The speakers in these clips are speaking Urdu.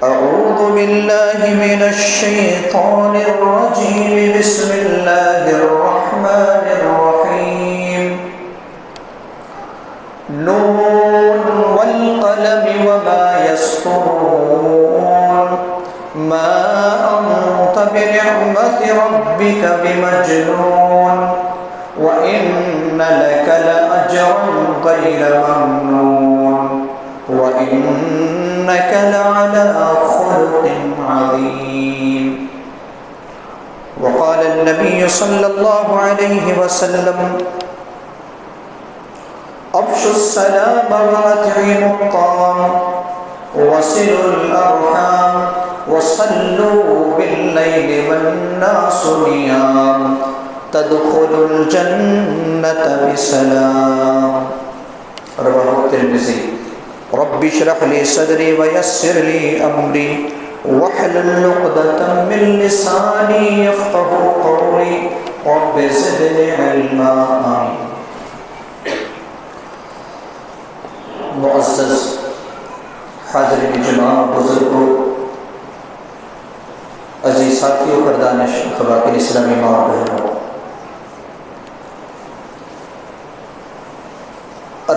أعوذ بالله من الشيطان الرجيم بسم الله الرحمن الرحيم نون والقلم وما يسطرون ما أنت بنعمة ربك بمجنون وإن لك لأجرا غير ممنون وإنك لعلى خلق عظيم. وقال النبي صلى الله عليه وسلم أفشوا السلام وأطعموا الطعام وصلوا الأرحام وصلوا بالليل والناس نيام تدخلوا الجنة بسلام. رواه الترمذي. رب اشرح لي صدري ويسر لي أمري واحلل عقدة من لساني يفقهوا قولي رب زدني علما. آمين. معزز حاضرین جماع، بزرگوں، عزیز ساتھیوں، پردانش خواتین اسلامی ماں اور بہنوں،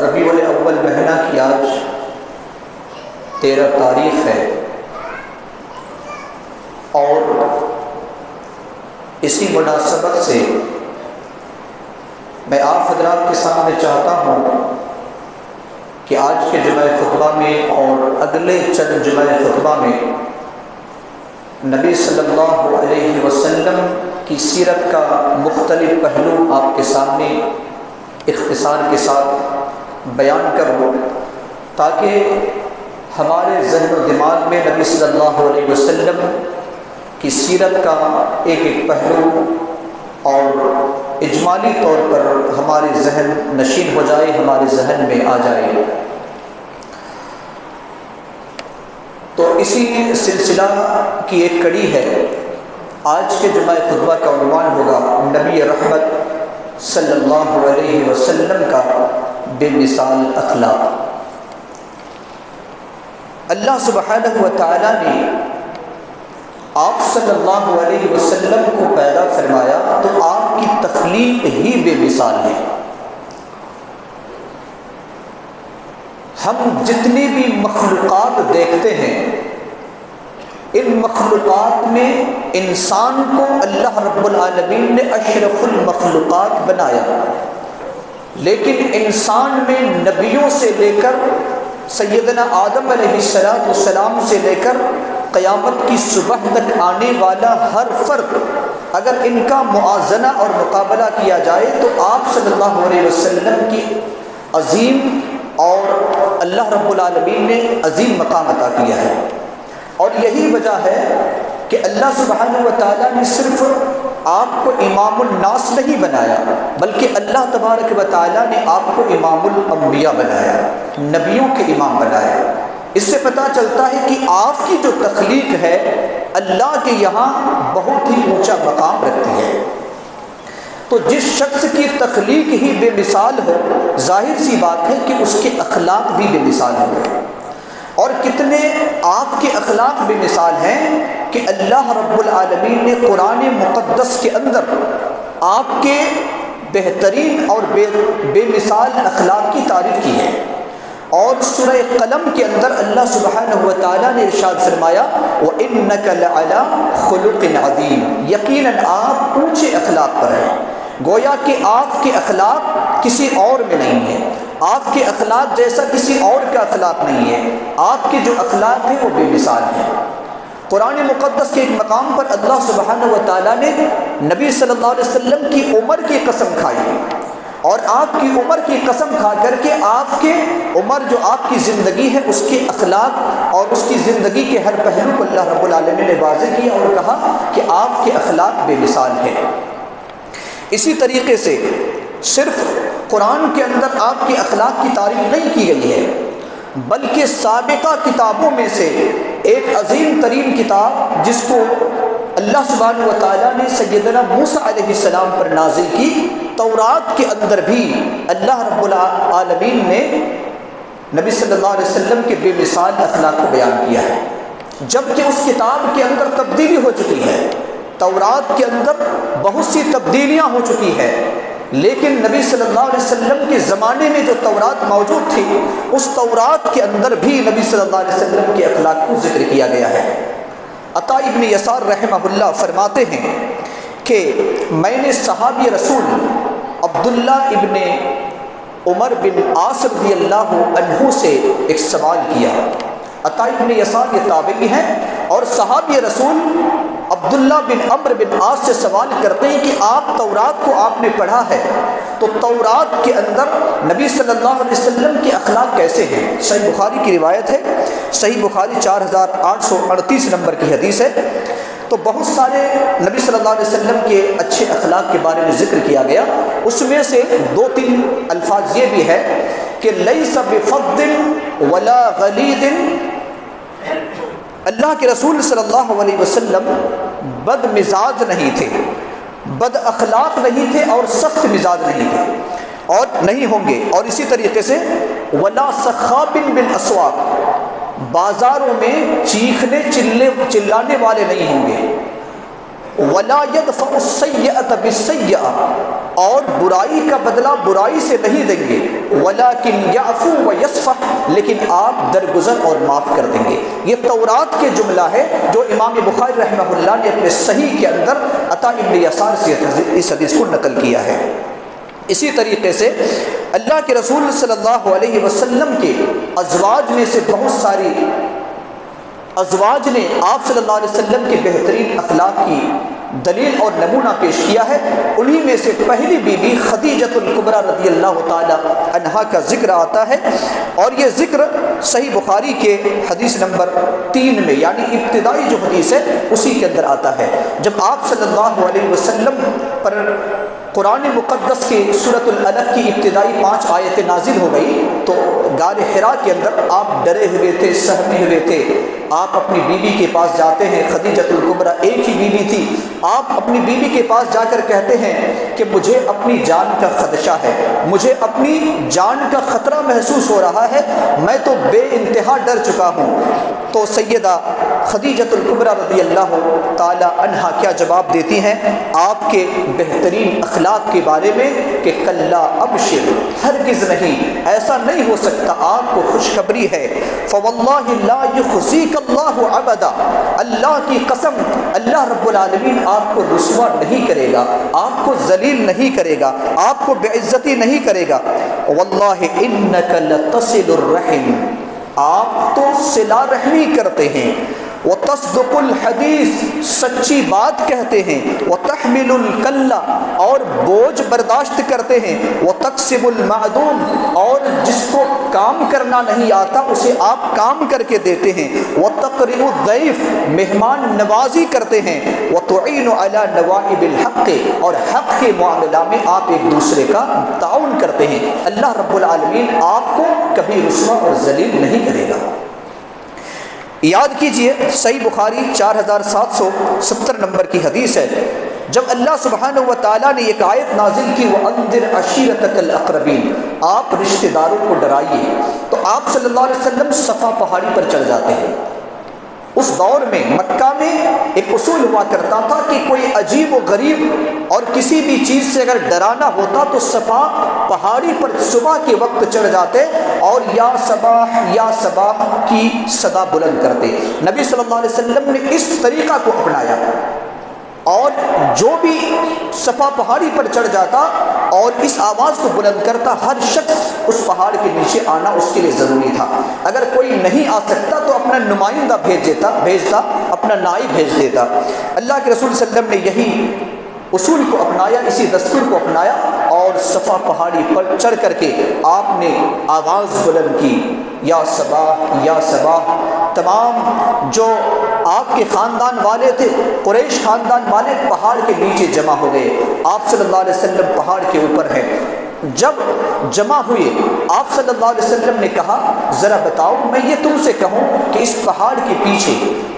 ربیع الاول مہینہ کی آج 13 تاریخ ہے، اور اسی مناسبت سے میں آپ حضرات کے سامنے چاہتا ہوں کہ آج کے جمعہ خطبہ میں اور اگلے چند جمعہ خطبہ میں نبی صلی اللہ علیہ وسلم کی سیرت کا مختلف پہلو آپ کے سامنے اختصار کے ساتھ بیان کروں، تاکہ ہمارے ذہن و دماغ میں نبی صلی اللہ علیہ وسلم کی سیرت کا ایک ایک پہلو اور اجمالی طور پر ہمارے ذہن نشین ہو جائے، ہمارے ذہن میں آ جائے۔ تو اسی سلسلہ کی ایک کڑی ہے، آج کے جمعہ خطبہ کا عنوان ہوگا نبی رحمت صلی اللہ علیہ وسلم کا بے مثال اخلاق۔ اللہ سبحانہ و تعالی نے آپ صلی اللہ علیہ وسلم کو پیدا فرمایا تو آپ کی تخلیق ہی بے مثال ہے۔ ہم جتنی بھی مخلوقات دیکھتے ہیں، ان مخلوقات میں انسان کو اللہ رب العالمین نے اشرف المخلوقات بنایا، لیکن انسان میں نبیوں سے لے کر سیدنا آدم علیہ السلام سے لے کر قیامت کی صبح تک آنے والا ہر فرد، اگر ان کا موازنہ اور مقابلہ کیا جائے تو آپ صلی اللہ علیہ وسلم کی عظیم اور اللہ رب العالمین نے عظیم مقام عطا کیا ہے۔ اور یہی وجہ ہے کہ اللہ سبحانہ و تعالیٰ نے صرف آپ کو امام الناس نہیں بنایا، بلکہ اللہ تبارک و تعالیٰ نے آپ کو امام الانبیاء بنایا، نبیوں کے امام بنایا۔ اس سے پتہ چلتا ہے کہ آپ کی جو تخلیق ہے اللہ کے یہاں بہت ہی اونچا مقام رکھتی ہے۔ تو جس شخص کی تخلیق ہی بے مثال ہو، ظاہر سی بات ہے کہ اس کے اخلاق بھی بے مثال ہوں گے۔ اور کتنے آپ کے اخلاق بے مثال ہیں کہ اللہ رب العالمین نے قرآن مقدس کے اندر آپ کے بہترین اور بے مثال اخلاق کی تعریف کی ہے۔ اور سورہ قلم کے اندر اللہ سبحانہ و تعالیٰ نے ارشاد فرمایا وَإِنَّكَ لَعَلَىٰ خُلُقٍ عَظِيمٍ، یقیناً آپ اونچے اخلاق پر ہیں۔ گویا کہ آپ کے اخلاق کسی اور میں نہیں ہے، آپ کے اخلاق جیسا کسی اور کا اخلاق نہیں ہے، آپ کے جو اخلاق ہیں وہ بے مثال ہیں۔ قرآن مقدس کے ایک مقام پر اللہ سبحانہ و تعالیٰ نے نبی صلی اللہ علیہ وسلم کی عمر کی قسم کھائی، اور آپ کی عمر کی قسم کھا کر کے آپ کے عمر جو آپ کی زندگی ہے اس کے اخلاق اور اس کی زندگی کے ہر پہلو کو اللہ رب العالمین نے واضح کیا اور کہا کہ آپ کے اخلاق بے مثال ہیں۔ اسی طریقے سے صرف قرآن کے اندر آپ کے اخلاق کی تعریف نہیں کی گئی ہے، بلکہ سابقہ کتابوں میں سے ایک عظیم ترین کتاب جس کو اللہ سبحانہ و تعالیٰ نے سیدنا موسیٰ علیہ السلام پر نازل کی، تورات کے اندر بھی اللہ رب العالمین نے نبی صلی اللہ علیہ وسلم کے بے مثال اخلاق کو بیان کیا ہے۔ جبکہ اس کتاب کے اندر تبدیلی ہو چکی ہے، تورات کے اندر بہت سی تبدیلیاں ہو چکی ہے، لیکن نبی صلی اللہ علیہ وسلم کے زمانے میں جو تورات موجود تھی اس تورات کے اندر بھی نبی صلی اللہ علیہ وسلم کے اخلاق کو ذکر کیا گیا ہے۔ عطا ابن یسار رحمہ اللہ فرماتے ہیں کہ میں نے صحابی رسول عبداللہ ابن عمر بن عاص رضی اللہ عنہ سے ایک سوال کیا۔ عطا ابن یسار یہ تابعی ہیں اور صحابی رسول عبداللہ بن عمر بن عاص سے سوال کرتے ہیں کہ آپ تورات کو آپ نے پڑھا ہے تو تورات کے اندر نبی صلی اللہ علیہ وسلم کے اخلاق کیسے ہیں؟ صحیح بخاری کی روایت ہے، صحیح بخاری 4838 نمبر کی حدیث ہے۔ تو بہت سارے نبی صلی اللہ علیہ وسلم کے اچھے اخلاق کے بارے میں ذکر کیا گیا، اس میں سے 2-3 الفاظ یہ بھی ہے کہ لیس بفظ ولا غلیظ، اللہ کے رسول صلی اللہ علیہ وسلم بد مزاج نہیں تھے، بد اخلاق نہیں تھے اور سخت مزاج نہیں تھے اور نہیں ہوں گے، اور اسی طریقے سے ولا سخاب بالاسواق، بازاروں میں چیخنے چلانے والے نہیں ہوں گے، ولا يدفع السیئۃ بالسیئۃ، اور برائی کا بدلہ برائی سے نہیں دیں گے، ولکن یعفو ویصفح، لیکن آپ درگزر اور معاف کر دیں گے۔ یہ تورات کے جملہ ہے جو امام بخاری رحمہ اللہ نے اپنے صحیح کے اندر عطا ابن یسار سے اس حدیث کو نقل کیا ہے۔ اسی طریقے سے اللہ کے رسول صلی اللہ علیہ وسلم کے ازواج میں سے بہت ساری ازواج نے آپ صلی اللہ علیہ وسلم کے بہترین اخلاق کی دلیل اور نمونہ پیش کیا ہے۔ انہی میں سے پہلی بیوی خدیجۃ الکبریٰ رضی اللہ تعالی عنہا کا ذکر آتا ہے، اور یہ ذکر صحیح بخاری کے حدیث نمبر 3 میں، یعنی ابتدائی جو حدیث ہے اسی کے اندر آتا ہے۔ جب آپ صلی اللہ علیہ وسلم پر قرآن مقدس کی سورۃ العلق کی ابتدائی 5 آیتیں نازل ہو گئی تو غار حرا کے اندر آپ ڈرے ہوئے تھے، سہمے ہوئے تھے۔ آپ اپنی بیوی کے پاس جاتے ہیں، خدیجۃ الکبریٰ ایک ہی بیوی تھی، آپ اپنی بیوی کے پاس جا کر کہتے ہیں کہ مجھے اپنی جان کا خدشہ ہے، مجھے اپنی جان کا خطرہ محسوس ہو رہا ہے، میں تو بے انتہا ڈر چکا ہوں۔ تو سیدہ خدیجۃ الکبریٰ رضی اللہ تعالی عنہا کیا جواب دیتی ہیں آپ کے بہترین اخلاق کے بارے میں کہ کلا ابشر، ہرگز نہیں، ایسا نہیں ہو سکتا، آپ کو خوشخبری ہے، فواللہ لا یخزیک اللہ ابدا، اللہ کی قسم اللہ رب العالمین آپ کو رسوا نہیں کرے گا، آپ کو ذلیل نہیں کرے گا، آپ کو بے عزتی نہیں کرے گا۔ واللہ انک لتصل الرحم، آپ تو صلہ رحمی کرتے ہیں، وتصدق الحدیث، سچی بات کہتے ہیں، وتحمل الکلہ، اور بوجھ برداشت کرتے ہیں، وتکسب المعدوم، اور جس کو کام کرنا نہیں آتا اسے آپ کام کر کے دیتے ہیں، وتقرئ الضیف، مہمان نوازی کرتے ہیں، وتعین علی نوائب الحق، اور حق کے معاملہ میں آپ ایک دوسرے کا تعاون کرتے ہیں۔ اللہ رب العالمین آپ کو کبھی رسوا اور ذلیل نہیں کرے گا۔ یاد کیجئے صحیح بخاری 4770 نمبر کی حدیث ہے، جب اللہ سبحانہ و تعالیٰ نے ایک آیت نازل کی وَأَنذِرْ عَشِيرَتَكَ الْأَقْرَبِينَ، آپ رشتہ داروں کو ڈرائیے، تو آپ صلی اللہ علیہ وسلم صفا پہاڑی پر چڑھ جاتے ہیں۔ اس دور میں مکہ میں ایک اصول ہوا کرتا تھا کہ کوئی عجیب و غریب اور کسی بھی چیز سے اگر ڈرانا ہوتا تو صفا پہاڑی پر صبح کے وقت چڑھ جاتے اور یا صباح کی صدا بلند کرتے۔ نبی صلی اللہ علیہ وسلم نے اس طریقہ کو اپنایا، اور جو بھی صفا پہاڑی پر چڑھ جاتا اور اس آواز کو بلند کرتا، ہر شخص اس پہاڑ کے نیچے آنا اس کے لیے ضروری تھا۔ اگر کوئی نہیں آ سکتا تو اپنا نمائندہ بھیجتا، اپنا نائب بھیج دیتا۔ اللہ کے رسول صلی اللہ علیہ وسلم نے یہی اصول کو اپنایا، اسی دستور کو اپنایا، اور صفا پہاڑی پر چڑھ کر کے آپ نے آواز بلند کی، یا صباح یا صباح۔ تمام جو آپ کے خاندان والے تھے، قریش خاندان والے، پہاڑ کے نیچے جمع ہو گئے۔ آپ صلی اللہ علیہ وسلم پہاڑ کے اوپر ہیں۔ جب جمع ہوئے آپ صلی اللہ علیہ وسلم نے کہا ذرا بتاؤ، میں یہ تم سے کہوں کہ اس پہاڑ کے پیچھے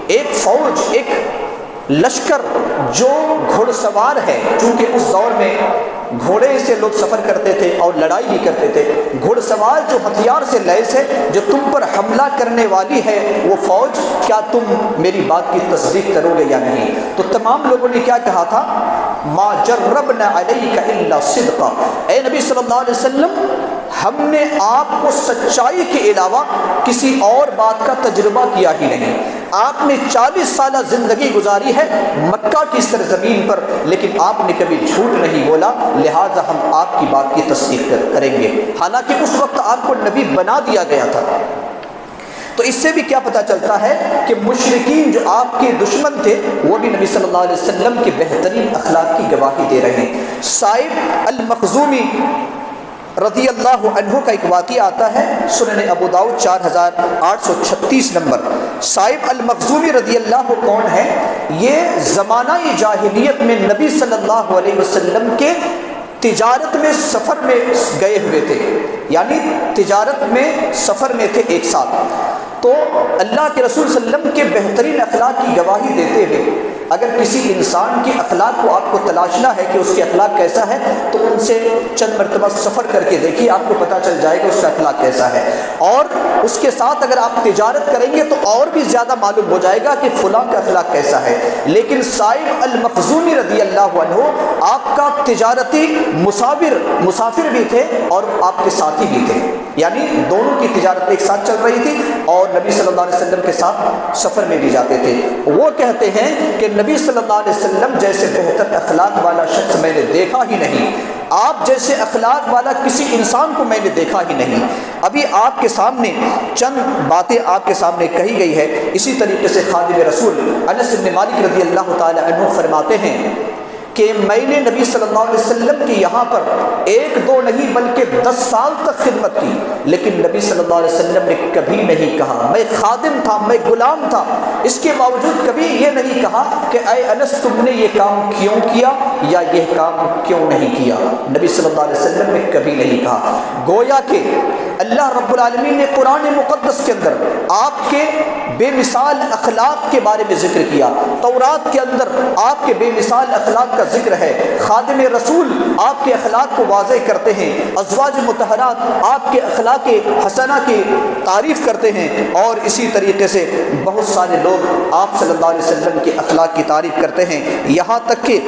ایک فوج، ایک لشکر جو گھڑ سوار ہے، چونکہ اس دور میں گھوڑے سے لوگ سفر کرتے تھے اور لڑائی بھی کرتے تھے، گھڑ سوار جو ہتھیار سے لیس ہے، جو تم پر حملہ کرنے والی ہے وہ فوج، کیا تم میری بات کی تصدیق کرو گے یا نہیں؟ تو تمام لوگوں نے کیا کہا تھا؟ ما جربنا علیک الا صدقا، اے نبی صلی اللہ علیہ وسلم ہم نے آپ کو سچائی کے علاوہ کسی اور بات کا تجربہ کیا ہی نہیں۔ آپ نے 40 سالہ زندگی گزاری ہے مکہ کی سرزمین پر، لیکن آپ نے کبھی جھوٹ نہیں بولا، لہٰذا ہم آپ کی بات کی تصدیق کریں گے، حالانکہ اس وقت آپ کو نبی بنا دیا گیا تھا۔ تو اس سے بھی کیا پتہ چلتا ہے کہ مشرکین جو آپ کے دشمن تھے وہ بھی نبی صلی اللہ علیہ وسلم کے بہترین اخلاق کی گواہی دے رہے ہیں۔ صائب المخزومی رضی اللہ عنہ کا ایک واقعہ آتا ہے سنن ابو داؤد 4836 نمبر۔ صائب المخزومی رضی اللہ کون ہے؟ یہ زمانہ جاہلیت میں نبی صلی اللہ علیہ وسلم کے تجارت میں سفر میں گئے ہوئے تھے، یعنی تجارت میں سفر میں تھے ایک ساتھ، تو اللہ کے رسول صلی اللہ علیہ وسلم کے بہترین اخلاق کی گواہی دیتے ہوئے اگر کسی انسان کے اخلاق کو آپ کو تلاشنا ہے کہ اس کے اخلاق کیسا ہے تو ان سے چند مرتبہ سفر کر کے دیکھیے، آپ کو پتہ چل جائے گا اس کا اخلاق کیسا ہے، اور اس کے ساتھ اگر آپ تجارت کریں گے تو اور بھی زیادہ معلوم ہو جائے گا کہ فلاں کا اخلاق کیسا ہے۔ لیکن صائب المخزومی رضی اللہ عنہ آپ کا تجارتی مسافر بھی تھے اور آپ کے ساتھی بھی تھے، یعنی دونوں کی تجارت ایک ساتھ چل رہی تھی اور نبی صلی اللہ علیہ وسلم کے ساتھ سفر میں بھی جاتے تھے۔ وہ کہتے ہیں کہ نبی صلی اللہ علیہ وسلم جیسے بہتر اخلاق والا شخص میں نے دیکھا ہی نہیں، آپ جیسے اخلاق والا کسی انسان کو میں نے دیکھا ہی نہیں۔ ابھی آپ کے سامنے چند باتیں آپ کے سامنے کہی گئی ہے، اسی طریقے سے خادم رسول انس بن مالک رضی اللہ تعالی عنہ فرماتے ہیں کہ میں نے نبی صلی اللہ علیہ وسلم کی یہاں پر 1-2 نہیں بلکہ 10 سال تک خدمت کی، لیکن نبی صلی اللہ علیہ وسلم نے کبھی نہیں کہا، میں خادم تھا، میں غلام تھا، اس کے باوجود کبھی یہ نہیں کہا کہ اے انس تم نے یہ کام کیوں کیا یا یہ کام کیوں نہیں کیا، نبی صلی اللہ علیہ وسلم نے کبھی نہیں کہا۔ گویا کہ اللہ رب العالمین نے قرآن مقدس کے اندر آپ کے بے مثال اخلاق کے بارے میں ذکر کیا، تورات کے اندر آپ کے بے مثال اخلاق کا ذکر ہے، خادم رسول آپ کے اخلاق کو واضح کرتے ہیں، ازواج مطہرات آپ کے اخلاق حسنہ کی تعریف کرتے ہیں، اور اسی طریقے سے بہت سارے لوگ آپ صلی اللہ علیہ وسلم کے اخلاق کی تعریف کرتے ہیں، یہاں تک کہ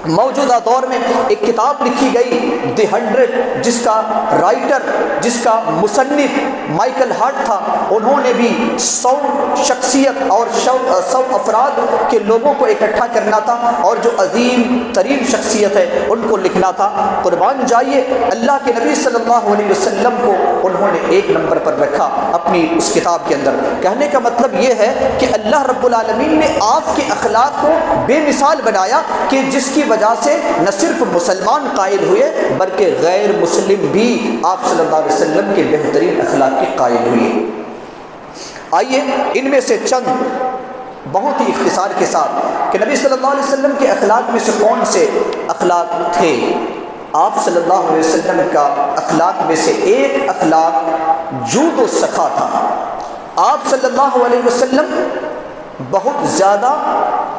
موجودہ دور میں ایک کتاب لکھی گئی دی 100، جس کا رائٹر، جس کا مصنف مائیکل ہارٹ تھا، انہوں نے بھی 100 شخصیت اور 100 افراد کے لوگوں کو اکٹھا کرنا تھا اور جو عظیم ترین شخصیت ہے ان کو لکھنا تھا۔ قربان جائیے اللہ کے نبی صلی اللہ علیہ وسلم کو انہوں نے 1 نمبر پر رکھا اپنی اس کتاب کے اندر۔ کہنے کا مطلب یہ ہے کہ اللہ رب العالمین نے آپ کے اخلاق کو بے مثال بنایا کہ جس کی وجہ سے نہ صرف مسلمان قائل ہوئے بلکہ غیر مسلم بھی آپ صلی اللہ علیہ وسلم کے بہترین اخلاق کے قائل ہوئے۔ آئیے ان میں سے چند بہت ہی اختصار کے ساتھ کہ نبی صلی اللہ علیہ وسلم کے اخلاق میں سے کون سے اخلاق تھے۔ آپ صلی اللہ علیہ وسلم کا اخلاق میں سے ایک اخلاق جود و سخا تھا۔ آپ صلی اللہ علیہ وسلم بہت زیادہ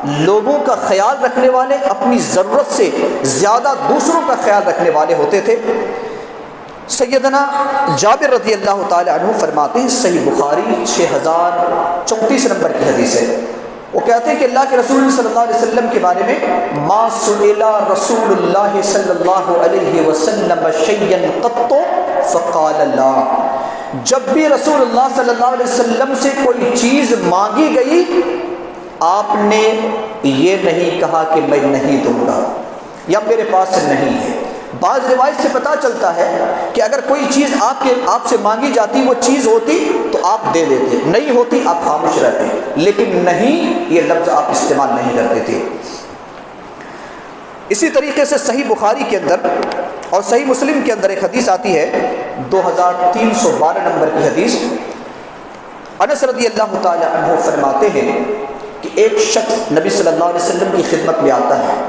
لوگوں کا خیال رکھنے والے، اپنی ضرورت سے زیادہ دوسروں کا خیال رکھنے والے ہوتے تھے۔ سیدنا جابر رضی اللہ تعالی عنہ فرماتے ہیں، صحیح بخاری 6034 نمبر کی حدیث ہے، وہ کہتے ہیں کہ اللہ کے رسول صلی اللہ علیہ وسلم کے بارے میں ما سئل رسول اللہ صلی اللہ علیہ وسلم شیئا قط فقال لا، جب بھی رسول اللہ صلی اللہ علیہ وسلم سے کوئی چیز مانگی گئی آپ نے یہ نہیں کہا کہ میں نہیں دوں گا یا میرے پاس نہیں ہے۔ بعض روایت سے پتہ چلتا ہے کہ اگر کوئی چیز آپ سے مانگی جاتی وہ چیز ہوتی تو آپ دے دیتے، نہیں ہوتی آپ خاموش رہتے، لیکن نہیں یہ لفظ آپ استعمال نہیں کرتے تھے۔ اسی طریقے سے صحیح بخاری کے اندر اور صحیح مسلم کے اندر ایک حدیث آتی ہے 2312 نمبر کی حدیث، انس رضی اللہ تعالی عنہ فرماتے ہیں کہ ایک شخص نبی صلی اللہ علیہ وسلم کی خدمت میں آتا ہے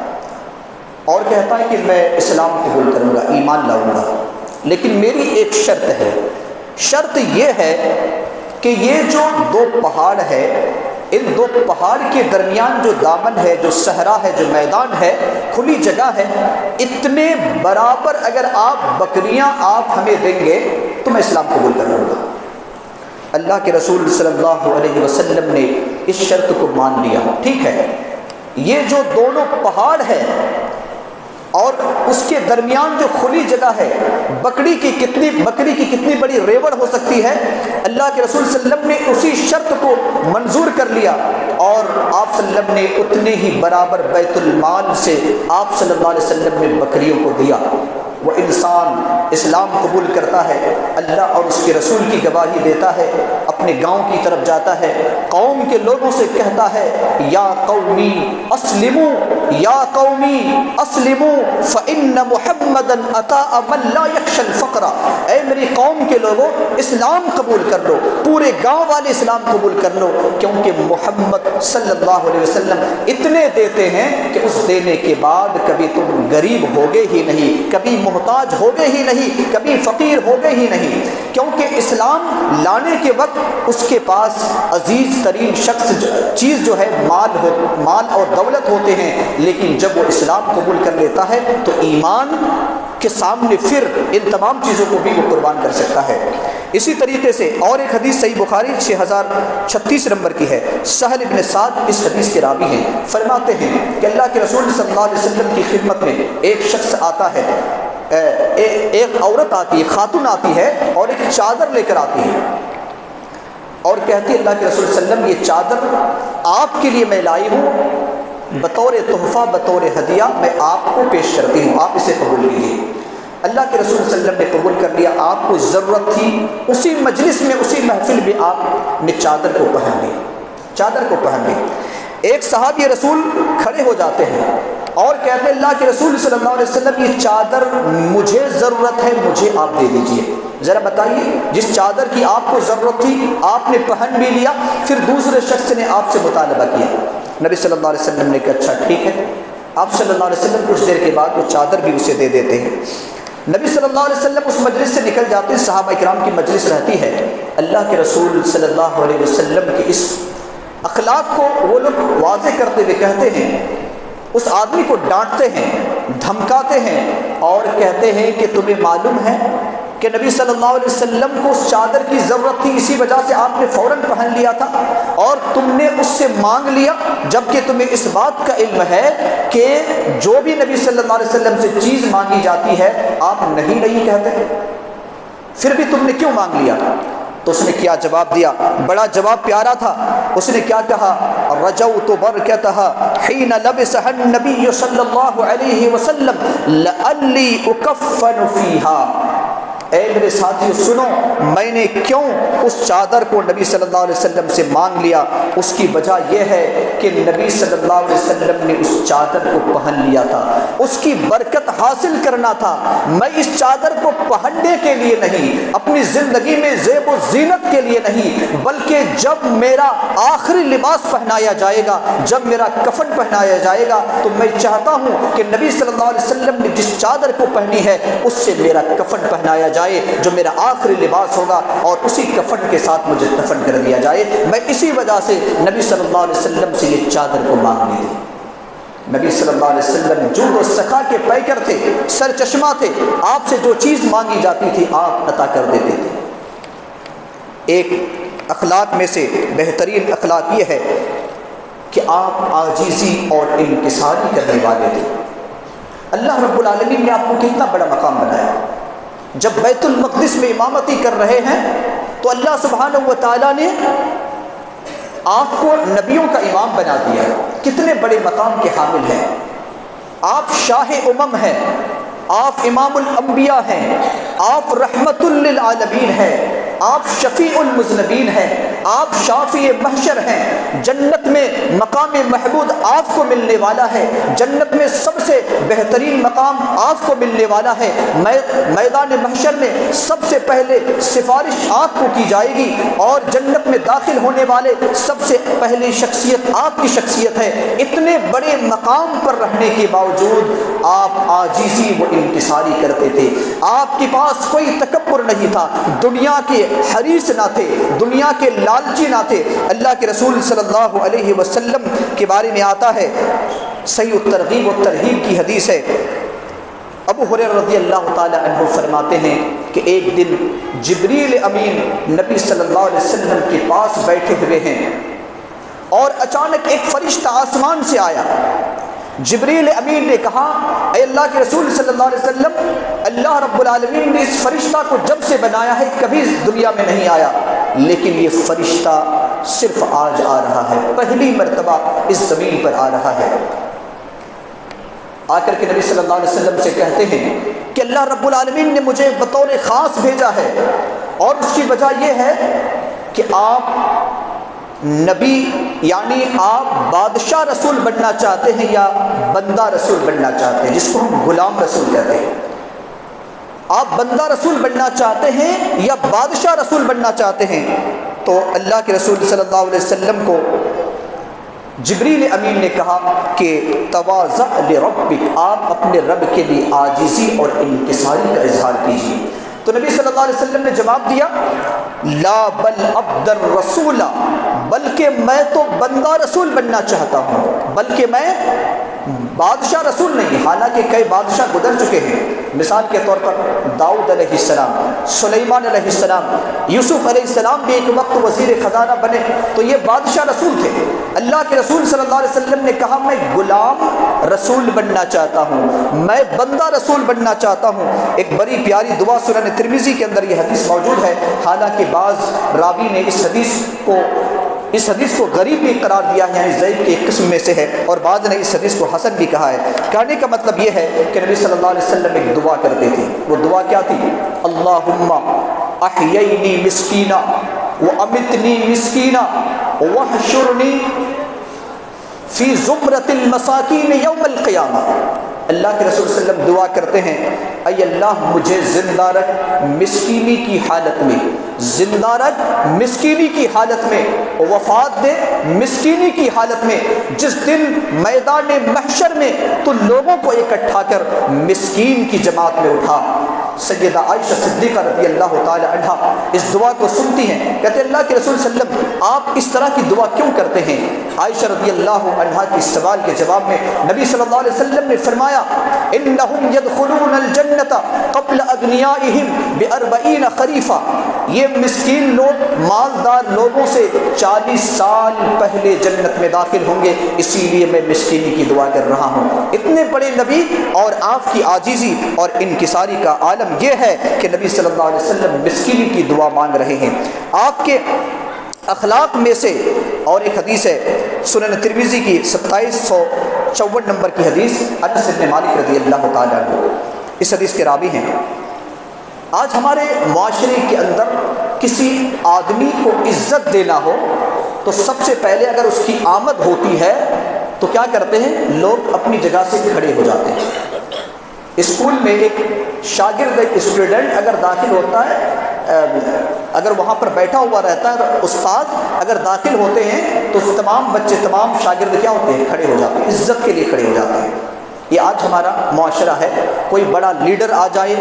اور کہتا ہے کہ میں اسلام قبول کروں گا، ایمان لاؤں گا، لیکن میری ایک شرط ہے، شرط یہ ہے کہ یہ جو 2 پہاڑ ہے ان دو پہاڑ کے درمیان جو دامن ہے، جو صحرا ہے، جو میدان ہے، کھلی جگہ ہے، اتنے برابر اگر آپ بکریاں آپ ہمیں دیں گے تو میں اسلام قبول کر لوں گا۔ اللہ کے رسول صلی اللہ علیہ وسلم نے اس شرط کو مان لیا۔ ٹھیک ہے، یہ جو دونوں پہاڑ ہے اور اس کے درمیان جو کھلی جگہ ہے، بکری کی کتنی بڑی ریوڑ ہو سکتی ہے، اللہ کے رسول صلی اللہ علیہ وسلم نے اسی شرط کو منظور کر لیا، اور آپ صلی اللہ علیہ وسلم نے اتنے ہی برابر بیت المال سے آپ صلی اللہ علیہ وسلم نے بکریوں کو دیا۔ وہ انسان اسلام قبول کرتا ہے، اللہ اور اس کے رسول کی گواہی دیتا ہے، اپنے گاؤں کی طرف جاتا ہے، قوم کے لوگوں سے کہتا ہے یا قومی اسلموا، یا قومی اسلموا فإن محمدا أتى من لا يخشى الفقر۔ اے میری قوم کے لوگوں، اسلام قبول کر لو، پورے گاؤں والے اسلام قبول کر لو، کیونکہ محمد صلی اللہ علیہ وسلم اتنے دیتے ہیں کہ اس دینے کے بعد کبھی تم غریب ہوگے ہی نہیں، کبھی محتاج ہوگے ہی نہیں، کبھی فقیر ہوگے ہی نہیں، کیونکہ اسلام لانے کے وقت اس کے پاس عزیز ترین چیز جو ہے مال اور دولت ہوتے ہیں، لیکن جب وہ اسلام قبول کر لیتا ہے تو ایمان کے سامنے پھر ان تمام چیزوں کو بھی وہ قربان کر سکتا ہے۔ اسی طریقے سے اور ایک حدیث صحیح بخاری 6036 نمبر کی ہے، سہل بن سعد اس حدیث کے راوی ہیں، فرماتے ہیں کہ اللہ کے رسول صلی اللہ علیہ وسلم کی خدمت میں ایک شخص آتا ہے، ایک عورت آتی ہے، خاتون آتی ہے اور ایک چادر لے کر آتی ہے اور کہتی ہے اللہ کے رسول صلی اللہ علیہ وسلم یہ چادر آپ کے لیے میں لائی ہوں، بطور تحفہ، بطور ہدیہ میں آپ کو پیش کرتی ہوں، آپ اسے قبول کیجیے۔ اللہ کے رسول صلی اللہ علیہ وسلم نے قبول کر لیا، آپ کو ضرورت تھی، اسی مجلس میں اسی محفل میں آپ نے چادر کو پہن لی۔ ایک صحابی رسول کھڑے ہو جاتے ہیں اور کہتے ہیں اللہ کے رسول صلی اللہ علیہ وسلم یہ چادر مجھے ضرورت ہے، مجھے آپ دے دیجئے۔ ذرا بتائیے، جس چادر کی آپ کو ضرورت تھی آپ نے پہن بھی لیا، پھر دوسرے شخص نے آپ سے مطالبہ کیا۔ نبی صلی اللہ علیہ وسلم نے کہا اچھا ٹھیک ہے، آپ صلی اللہ علیہ وسلم کچھ دیر کے بعد وہ چادر بھی اسے دے دیتے ہیں۔ نبی صلی اللہ علیہ وسلم اس مجلس سے نکل جاتے ہیں، صحابہ اکرام کی مجلس رہتی ہے، اللہ کے رسول صلی اللہ علیہ وسلم کے اس اخلاق کو وہ لوگ واضح کرتے ہوئے کہتے ہیں، اس آدمی کو ڈانٹتے ہیں، دھمکاتے ہیں اور کہتے ہیں کہ تمہیں معلوم ہے کہ نبی صلی اللہ علیہ وسلم کو اس چادر کی ضرورت تھی، اسی وجہ سے آپ نے فوراً پہن لیا تھا اور تم نے اس سے مانگ لیا، جبکہ تمہیں اس بات کا علم ہے کہ جو بھی نبی صلی اللہ علیہ وسلم سے چیز مانگی جاتی ہے آپ نہیں کہتے، پھر بھی تم نے کیوں مانگ لیا؟ تو اس نے کیا جواب دیا؟ بڑا جواب پیارا تھا۔ اس نے کیا کہا؟ رجوت برکتها حين لبسها النبي صلی اللہ علیہ وسلم لعلی اکفن فیہا۔ اے میرے ساتھیو سنو، میں نے کیوں اس چادر کو نبی صلی اللہ علیہ وسلم سے مانگ لیا؟ اس کی وجہ یہ ہے کہ نبی صلی اللہ علیہ وسلم نے اس چادر کو پہن لیا تھا، اس کی برکت حاصل کرنا تھا۔ میں اس چادر کو پہننے کے لیے نہیں، اپنی زندگی میں زیب و زینت کے لیے نہیں، بلکہ جب میرا آخری لباس پہنایا جائے گا، جب میرا کفن پہنایا جائے گا، تو میں چاہتا ہوں کہ نبی صلی اللہ علیہ وسلم نے جس چادر کو پہنی ہے اس سے میرا کفن پہنایا جائے، جو میرا آخری لباس ہوگا، اور اسی کفن کے ساتھ مجھے دفن کر دیا جائے۔ میں اسی وجہ سے نبی صلی اللہ علیہ وسلم سے یہ چادر کو مانگنی تھی۔ نبی صلی اللہ علیہ وسلم جود و سخا کے پیکر تھے، سر چشمہ تھے، آپ سے جو چیز مانگی جاتی تھی آپ عطا کر دیتے تھے۔ ایک اخلاق میں سے بہترین اخلاق یہ ہے کہ آپ عاجزی اور انکساری کرنے والے تھے۔ اللہ رب العالمین نے آپ کو کتنا بڑا مقام بنایا۔ جب بیت المقدس میں امامتی کر رہے ہیں تو اللہ سبحانہ و تعالیٰ نے آپ کو نبیوں کا امام بنا دیا۔ کتنے بڑے مقام کے حامل ہیں آپ، شاہ امم ہیں، آپ امام الانبیاء ہیں، آپ رحمت للعالمین ہیں، آپ شفیع المذنبین ہیں، آپ شافی محشر ہیں۔ جنت میں مقام محمود آپ کو ملنے والا ہے، جنت میں سب سے بہترین مقام آپ کو ملنے والا ہے۔ میدان محشر میں سب سے پہلے سفارش آپ کو کی جائے گی، اور جنت میں داخل ہونے والے سب سے پہلی شخصیت آپ کی شخصیت ہے۔ اتنے بڑے مقام پر رہنے کے باوجود آپ عاجزی و انکساری کرتے تھے، آپ کے پاس کوئی تکبر نہیں تھا، دنیا کے حریص نہ تھے، دنیا کے لالچی نہ تھے۔ اللہ کے رسول صلی اللہ علیہ وسلم کے بارے میں آتا ہے، صحیح الترغیب والترہیب کی حدیث ہے، ابو ہریرہ رضی اللہ تعالی عنہ فرماتے ہیں کہ ایک دن جبریل امین نبی صلی اللہ علیہ وسلم کے پاس بیٹھے ہوئے ہیں اور اچانک ایک فرشتہ آسمان سے آیا۔ جبریل امین نے کہا، اے اللہ کے رسول صلی اللہ علیہ وسلم، اللہ رب العالمین نے اس فرشتہ کو جب سے بنایا ہے کبھی اس دنیا میں نہیں آیا، لیکن یہ فرشتہ صرف آج آ رہا ہے، پہلی مرتبہ اس زمین پر آ رہا ہے۔ آ کر کے نبی صلی اللہ علیہ وسلم سے کہتے ہیں کہ اللہ رب العالمین نے مجھے بطور خاص بھیجا ہے، اور اس کی وجہ یہ ہے کہ آپ نبی یعنی آپ بادشاہ رسول بننا چاہتے ہیں یا بندہ رسول بننا چاہتے ہیں، جس کو ہم غلام رسول کہتے ہیں۔ آپ بندہ رسول بننا چاہتے ہیں یا بادشاہ رسول بننا چاہتے ہیں؟ تو اللہ کے رسول صلی اللہ علیہ وسلم کو جبریل امین نے کہا کہ تواضع لربک، آپ اپنے رب کے لیے عاجزی اور انکساری کا اظہار کیجیے۔ تو نبی صلی اللہ علیہ وسلم نے جواب دیا، لا بل عبد الرسول، بلکہ میں تو بندہ رسول بننا چاہتا ہوں، بلکہ میں بادشاہ رسول نہیں۔ حالانکہ کئی بادشاہ گزر چکے ہیں، مثال کے طور پر داؤد علیہ السلام، سلیمان علیہ السلام، یوسف علیہ السلام بھی ایک وقت وزیر خزانہ بنے، تو یہ بادشاہ رسول تھے۔ اللہ کے رسول صلی اللہ علیہ وسلم نے کہا میں غلام رسول بننا چاہتا ہوں، میں بندہ رسول بننا چاہتا ہوں۔ ایک بڑی پیاری دعا سنن ترمذی کے اندر یہ حدیث موجود ہے، حالانکہ بعض راوی نے اس حدیث کو غریب بھی قرار دیا ہے، یعنی ضعیف کی ایک قسم میں سے ہے، اور بعض نے اس حدیث کو حسن بھی کہا ہے۔ کہنے کا مطلب یہ ہے کہ نبی صلی اللہ علیہ وسلم ایک دعا کرتے تھے، وہ دعا کیا تھی؟ اللہم احیینی مسکینا وامتنی مسکینا واحشرنی فی زمرۃ المساکین یوم القیامہ۔ اللہ کے رسول صلی اللہ علیہ وسلم دعا کرتے ہیں، اے اللہ مجھے زندہ رکھ مسکینی کی حالت میں، زندہ رکھ مسکینی کی حالت میں، وفات دے مسکینی کی حالت میں، جس دن میدان محشر میں تو لوگوں کو اکٹھا کر مسکین کی جماعت میں اٹھا۔ سیدہ عائشہ صدیقہ رضی اللہ تعالی عنہا اس دعا کو سنتی ہیں، کہتے ہیں اللہ کے رسول صلی اللہ علیہ وسلم آپ اس طرح کی دعا کیوں کرتے ہیں؟ عائشہ رضی اللہ عنہا کے سوال کے جواب میں نبی صلی اللہ علیہ وسلم نے فرمایا، انہم یدخلون الجنۃ قبل اغنیائہم ب40 خریفہ، یہ مسکین لوگ مالدار لوگوں سے 40 سال پہلے جنت میں داخل ہوں گے، اسی لیے میں مسکینی کی دعا کر رہا ہوں۔ اتنے بڑے نبی اور آپ کی عاجزی اور انکساری کا عالم یہ ہے کہ نبی صلی اللہ علیہ وسلم مسکینی کی دعا مانگ رہے ہیں۔ آپ کے اخلاق میں سے اور ایک حدیث ہے سنن ترمذی کی 2754 نمبر کی حدیث، انس بن مالک رضی اللہ تعالیٰ عنہ اس حدیث کے راوی ہیں۔ آج ہمارے معاشرے کے اندر کسی آدمی کو عزت دینا ہو تو سب سے پہلے اگر اس کی آمد ہوتی ہے تو کیا کرتے ہیں؟ لوگ اپنی جگہ سے کھڑے ہو جاتے ہیں۔ اسکول میں ایک شاگرد، ایک اسٹوڈنٹ اگر داخل ہوتا ہے، اگر وہاں پر بیٹھا ہوا رہتا ہے، استاد اگر داخل ہوتے ہیں تو تمام بچے، تمام شاگرد کیا ہوتے ہیں؟ کھڑے ہو جاتے ہیں، عزت کے لیے کھڑے ہو جاتے ہیں۔ یہ آج ہمارا معاشرہ ہے۔ کوئی بڑا لیڈر آ جائے،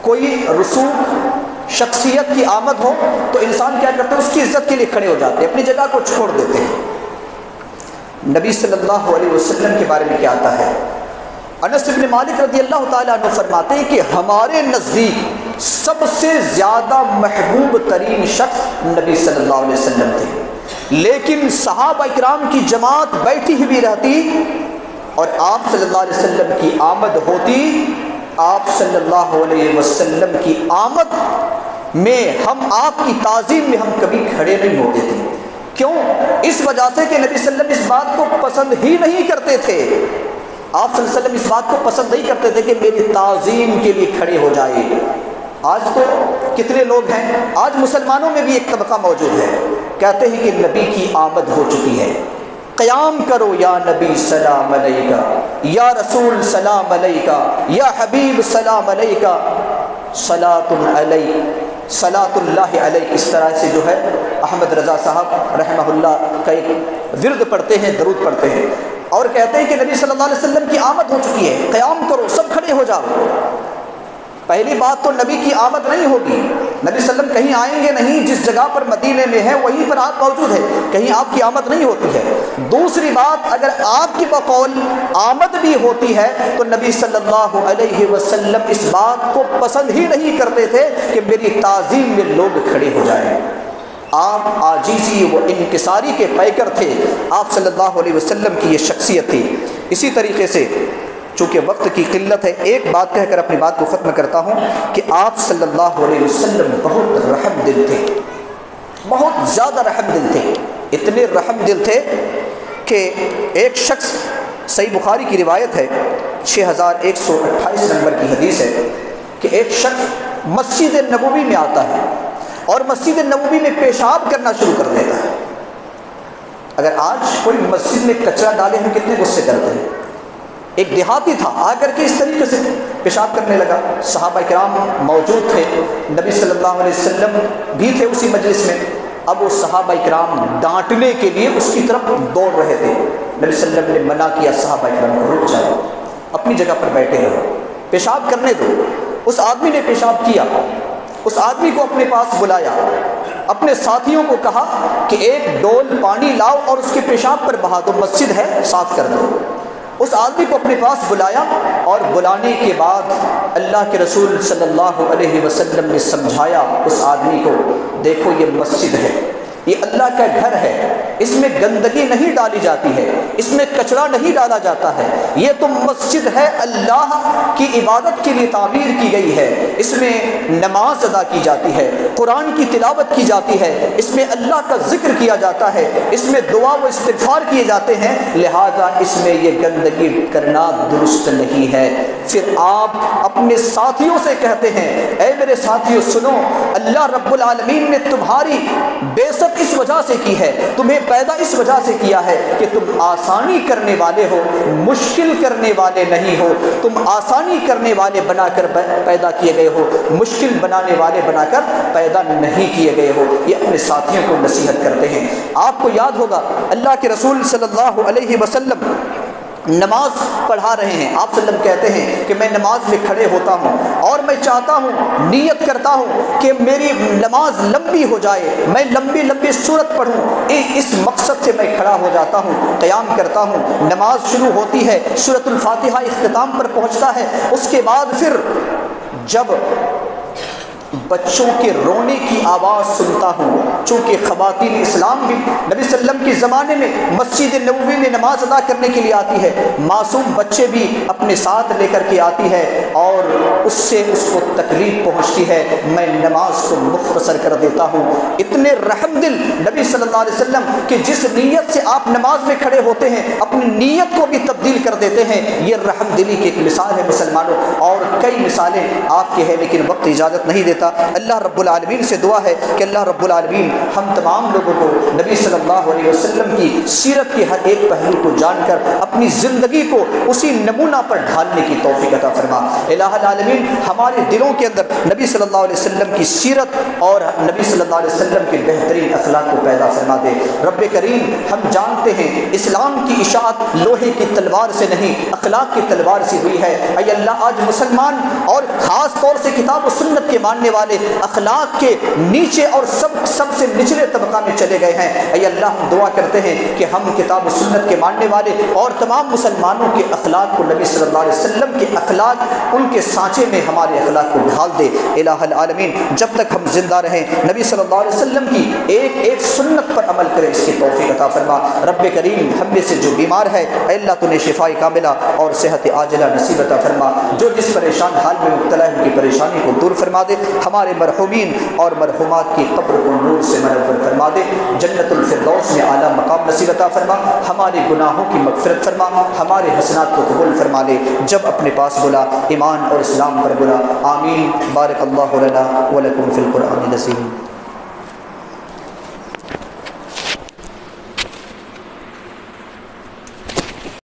کوئی رسوخ شخصیت کی آمد ہو تو انسان کیا کرتے ہیں؟ اس کی عزت کے لیے کھڑے ہو جاتے ہیں، اپنی جگہ کو چھوڑ دیتے ہیں۔ نبی صلی اللہ علیہ وسلم کے بارے میں کیا آتا ہے؟ انس بن مالک رضی اللہ تعالیٰ عنہ فرماتے ہیں کہ ہمارے نزدیک سب سے زیادہ محبوب ترین شخص نبی صلی اللہ علیہ وسلم تھے، لیکن صحابہ کرام کی جماعت بیٹھی ہوئی رہتی اور آپ صلی اللہ علیہ وسلم کی آمد ہوتی، آپ صلی اللہ علیہ وسلم کی آمد میں ہم، آپ کی تعظیم میں ہم کبھی کھڑے نہیں ہوتے تھے۔ کیوں؟ اس وجہ سے کہ نبی صلی اللہ علیہ وسلم اس بات کو پسند ہی نہیں کرتے تھے۔ آپ صلی اللہ علیہ وسلم اس بات کو پسند نہیں کرتے تھے کہ میری تعظیم کے لیے کھڑے ہو جائے۔ آج تو کتنے لوگ ہیں، آج مسلمانوں میں بھی ایک طبقہ موجود ہے، کہتے ہیں کہ نبی کی آمد ہو چکی ہے، قیام کرو یا نبی سلام علیکہ، یا رسول سلام علیکہ، یا حبیب سلام علیکہ، صلاۃ علیہ، صلاۃ اللہ علیہ۔ اس طرح سے جو ہے احمد رضا صاحب رحمہ اللہ کا ایک ورد پڑھتے ہیں، درود پڑھتے ہیں، اور کہتے ہیں کہ نبی صلی اللہ علیہ وسلم کی آمد ہو چکی ہے، قیام کرو، سب کھڑے ہو جاؤ۔ پہلی بات تو نبی کی آمد نہیں ہوگی، نبی صلی اللہ علیہ وسلم کہیں آئیں گے نہیں، جس جگہ پر مدینے میں ہے وہیں پر آپ موجود ہے، کہیں آپ کی آمد نہیں ہوتی ہے۔ دوسری بات، اگر آپ کی بقول آمد بھی ہوتی ہے تو نبی صلی اللہ علیہ وسلم اس بات کو پسند ہی نہیں کرتے تھے کہ میری تعظیم میں لوگ کھڑے ہو جائیں۔ آپ عاجزی و انکساری کے پیکر تھے، آپ صلی اللہ علیہ وسلم کی یہ شخصیت تھی۔ اسی طریقے سے چونکہ وقت کی قلت ہے، ایک بات کہہ کر اپنی بات کو ختم کرتا ہوں کہ آپ صلی اللہ علیہ وسلم بہت رحم دل تھے، بہت زیادہ رحم دل تھے۔ اتنے رحم دل تھے کہ ایک شخص، صحیح بخاری کی روایت ہے 6128 نمبر کی حدیث ہے کہ ایک شخص مسجد نبوی میں آتا ہے اور مسجد نبوی میں پیشاب کرنا شروع کر دیتا ہے۔ اگر آج کوئی مسجد میں کچرا ڈالے ہم کتنے غصے کرتے ہیں۔ ایک دیہاتی تھا، آ کر کے اس طریقے سے پیشاب کرنے لگا، صحابہ کرام موجود تھے، نبی صلی اللہ علیہ وسلم بھی تھے اسی مجلس میں۔ اب وہ صحابہ کرام ڈانٹنے کے لیے اس کی طرف دوڑ رہے تھے، نبی صلی اللہ علیہ وسلم نے منع کیا صحابہ کرام کو، رک جاؤ، اپنی جگہ پر بیٹھے رہو، پیشاب کرنے دو۔ اس آدمی نے پیشاب کیا، اس آدمی کو اپنے پاس بلایا، اپنے ساتھیوں کو کہا کہ ایک ڈول پانی لاؤ اور اس کے پیشاب پر بہا دو، مسجد ہے صاف کر دو۔ اس آدمی کو اپنے پاس بلایا اور بلانے کے بعد اللہ کے رسول صلی اللہ علیہ وسلم نے سمجھایا اس آدمی کو، دیکھو یہ مسجد ہے، یہ اللہ کا گھر ہے، اس میں گندگی نہیں ڈالی جاتی ہے، اس میں کچرا نہیں ڈالا جاتا ہے، یہ تو مسجد ہے، اللہ کی عبادت کے لیے تعمیر کی گئی ہے، اس میں نماز ادا کی جاتی ہے، قرآن کی تلاوت کی جاتی ہے، اس میں اللہ کا ذکر کیا جاتا ہے، اس میں دعا و استغفار کیے جاتے ہیں، لہذا اس میں یہ گندگی کرنا درست نہیں ہے۔ پھر آپ اپنے ساتھیوں سے کہتے ہیں، اے میرے ساتھیوں سنو، اللہ رب العالمین نے تمہاری بیست اس وجہ سے کی ہے، تمہیں پیدا اس وجہ سے کیا ہے کہ تم آسانی کرنے والے ہو، مشکل کرنے والے نہیں ہو، تم آسانی کرنے والے بنا کر پیدا کیے گئے ہو، مشکل بنانے والے بنا کر پیدا نہیں کیے گئے ہو۔ یہ اپنے ساتھیوں کو نصیحت کرتے ہیں۔ آپ کو یاد ہوگا اللہ کے رسول صلی اللہ علیہ وسلم نماز پڑھا رہے ہیں، آپ صلی اللہ علیہ وسلم کہتے ہیں کہ میں نماز میں کھڑے ہوتا ہوں اور میں چاہتا ہوں، نیت کرتا ہوں کہ میری نماز لمبی ہو جائے، میں لمبی لمبی سورت پڑھوں، اس مقصد سے میں کھڑا ہو جاتا ہوں، قیام کرتا ہوں، نماز شروع ہوتی ہے، سورۃ الفاتحہ اختتام پر پہنچتا ہے، اس کے بعد پھر جب بچوں کے رونے کی آواز سنتا ہوں، چونکہ خواتین اسلام بھی نبی صلی اللہ علیہ وسلم کے زمانے میں مسجد نبوی میں نماز ادا کرنے کے لیے آتی ہے، معصوم بچے بھی اپنے ساتھ لے کر کے آتی ہے اور اس سے اس کو تکلیف پہنچتی ہے، میں نماز کو مختصر کر دیتا ہوں۔ اتنے رحم دل نبی صلی اللہ علیہ وسلم کہ جس نیت سے آپ نماز میں کھڑے ہوتے ہیں اپنی نیت کو بھی تبدیل کر دیتے ہیں، یہ رحم دلی کی ایک مثال ہے مسلمانوں، اور کئی مثالیں آپ کے ہیں لیکن وقت اجازت نہیں دیتا۔ اللہ رب العالمین سے دعا ہے کہ اللہ رب العالمین ہم تمام لوگوں کو نبی صلی اللہ علیہ وسلم کی سیرت کے ہر ایک پہلو کو جان کر اپنی زندگی کو اسی نمونہ پر ڈھالنے کی توفیق عطا فرما۔ الہ العالمین ہمارے دلوں کے اندر نبی صلی اللہ علیہ وسلم کی سیرت اور نبی صلی اللہ علیہ وسلم کے بہترین اخلاق کو پیدا فرما دے۔ رب کریم ہم جانتے ہیں اسلام کی اشاعت لوہے کی تلوار سے نہیں اخلاق کی تلوار سے ہوئی ہے۔ اے اللہ آج مسلمان اور خاص طور سے کتاب و سنت کے ماننے والے اخلاق کے نیچے اور سب سے نچلے طبقہ میں چلے گئے ہیں۔ اے اللہ ہم دعا کرتے ہیں کہ ہم کتاب و سنت کے ماننے والے اور تمام مسلمانوں کے اخلاق کو نبی صلی اللہ علیہ وسلم کے اخلاق ان کے سانچے میں ہمارے اخلاق کو ڈھال دے۔ الہ العالمین جب تک ہم زندہ رہیں نبی صلی اللہ علیہ وسلم کی ایک ایک سنت پر عمل کریں، اس کی توفیق عطا فرما۔ رب کریم ہم میں سے جو بیمار ہے اے اللہ تو نے شفاء کاملہ اور صحت عاجلہ نصیب عطا فرما، جو جس پریشان حال میں مبتلا ہے ان کی پریشانی کو دور فرما دے، ہمارے مرحومین اور مرحومات کی قبر کو نور سے منور فرما دے، جنت الفردوس میں اعلیٰ مقام نصیب عطا فرما، ہمارے گناہوں کی مغفرت فرما، ہمارے حسنات کو قبول فرما لے، جب اپنے پاس بلا ایمان اور اسلام پر بلا۔ آمین۔ بارک اللہ لنا ولکم فی القرآن العظیم۔